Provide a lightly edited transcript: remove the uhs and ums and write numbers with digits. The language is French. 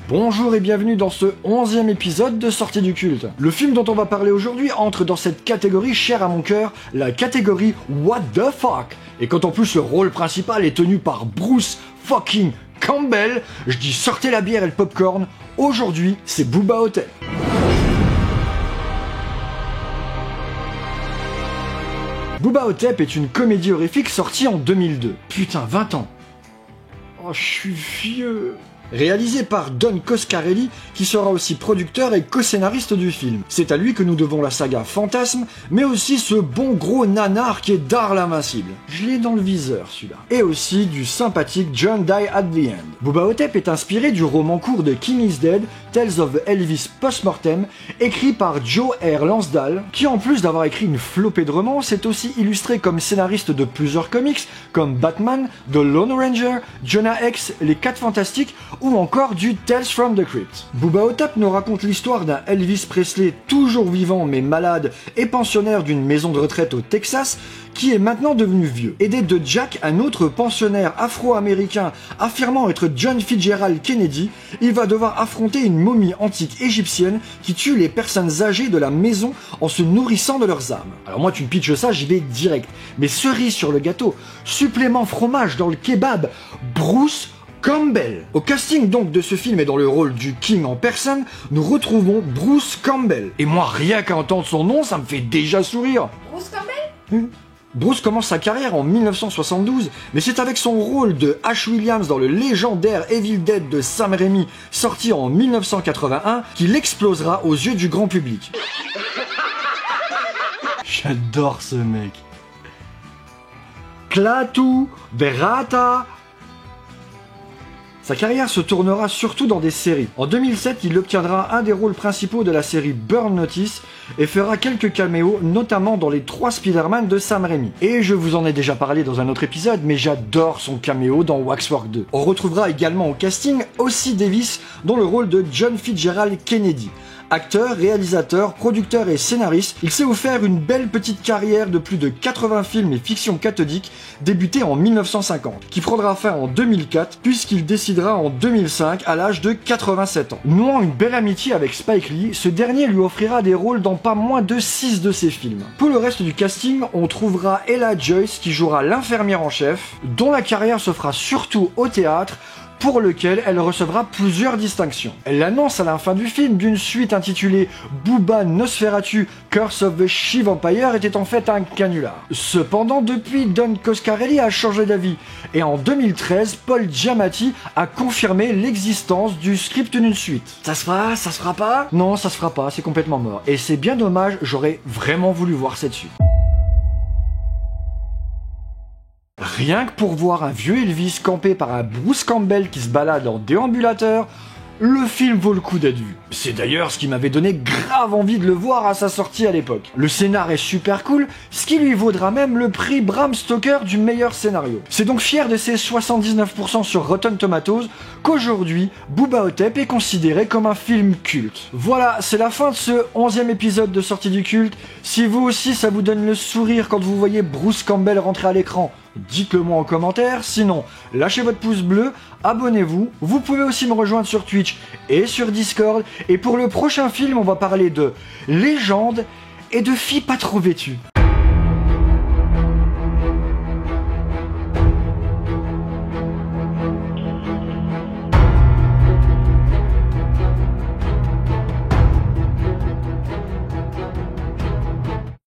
Bonjour et bienvenue dans ce 11e épisode de Sortie du Culte. Le film dont on va parler aujourd'hui entre dans cette catégorie chère à mon cœur, la catégorie What the fuck. Et quand en plus le rôle principal est tenu par Bruce fucking Campbell, je dis sortez la bière et le popcorn, aujourd'hui c'est Booba Hotep. Booba Hotep est une comédie horrifique sortie en 2002. Putain, 20 ans. Oh, je suis vieux. Réalisé par Don Coscarelli, qui sera aussi producteur et co-scénariste du film. C'est à lui que nous devons la saga Fantasme, mais aussi ce bon gros nanar qui est Dar l'Invincible. Je l'ai dans le viseur, celui-là. Et aussi du sympathique John Die at the End. Booba Hotep est inspiré du roman court de King is Dead, Tales of Elvis Postmortem, écrit par Joe R. Lansdale, qui en plus d'avoir écrit une flopée de romans, s'est aussi illustré comme scénariste de plusieurs comics, comme Batman, The Lone Ranger, Jonah Hex, Les 4 Fantastiques, ou encore du Tales from the Crypt. Booba Hotep nous raconte l'histoire d'un Elvis Presley toujours vivant mais malade et pensionnaire d'une maison de retraite au Texas qui est maintenant devenu vieux. Aidé de Jack, un autre pensionnaire afro-américain affirmant être John Fitzgerald Kennedy, il va devoir affronter une momie antique égyptienne qui tue les personnes âgées de la maison en se nourrissant de leurs âmes. Alors moi tu me pitches ça, j'y vais direct. Mais cerise sur le gâteau, supplément fromage dans le kebab, Bruce Campbell. Au casting donc de ce film et dans le rôle du King en personne, nous retrouvons Bruce Campbell. Et moi, rien qu'à entendre son nom, ça me fait déjà sourire. Bruce Campbell ? Bruce commence sa carrière en 1972, mais c'est avec son rôle de Ash Williams dans le légendaire Evil Dead de Sam Raimi, sorti en 1981, qu'il explosera aux yeux du grand public. J'adore ce mec. Klaatu Berata. Sa carrière se tournera surtout dans des séries. En 2007, il obtiendra un des rôles principaux de la série Burn Notice et fera quelques caméos, notamment dans les 3 Spider-Man de Sam Raimi. Et je vous en ai déjà parlé dans un autre épisode, mais j'adore son caméo dans Waxwork 2. On retrouvera également au casting Ossie Davis dans le rôle de John Fitzgerald Kennedy. Acteur, réalisateur, producteur et scénariste, il s'est offert une belle petite carrière de plus de 80 films et fictions cathodiques débutée en 1950, qui prendra fin en 2004 puisqu'il décidera en 2005 à l'âge de 87 ans. Nouant une belle amitié avec Spike Lee, ce dernier lui offrira des rôles dans pas moins de 6 de ses films. Pour le reste du casting, on trouvera Ella Joyce qui jouera l'infirmière en chef, dont la carrière se fera surtout au théâtre, pour lequel elle recevra plusieurs distinctions. Elle annonce à la fin du film d'une suite intitulée Booba Nosferatu Curse of the She-Vampire était en fait un canular. Cependant, depuis, Don Coscarelli a changé d'avis, et en 2013, Paul Giamatti a confirmé l'existence du script d'une suite. Ça se fera? Ça se fera pas? Non, ça se fera pas, c'est complètement mort. Et c'est bien dommage, j'aurais vraiment voulu voir cette suite. Rien que pour voir un vieux Elvis campé par un Bruce Campbell qui se balade en déambulateur, le film vaut le coup d'être vu. C'est d'ailleurs ce qui m'avait donné grave envie de le voir à sa sortie à l'époque. Le scénar est super cool, ce qui lui vaudra même le prix Bram Stoker du meilleur scénario. C'est donc fier de ses 79% sur Rotten Tomatoes qu'aujourd'hui, Booba Hotep est considéré comme un film culte. Voilà, c'est la fin de ce 11e épisode de Sortie du Culte. Si vous aussi ça vous donne le sourire quand vous voyez Bruce Campbell rentrer à l'écran, dites-le moi en commentaire, sinon lâchez votre pouce bleu, abonnez-vous, vous pouvez aussi me rejoindre sur Twitch et sur Discord, et pour le prochain film on va parler de légende et de filles pas trop vêtues.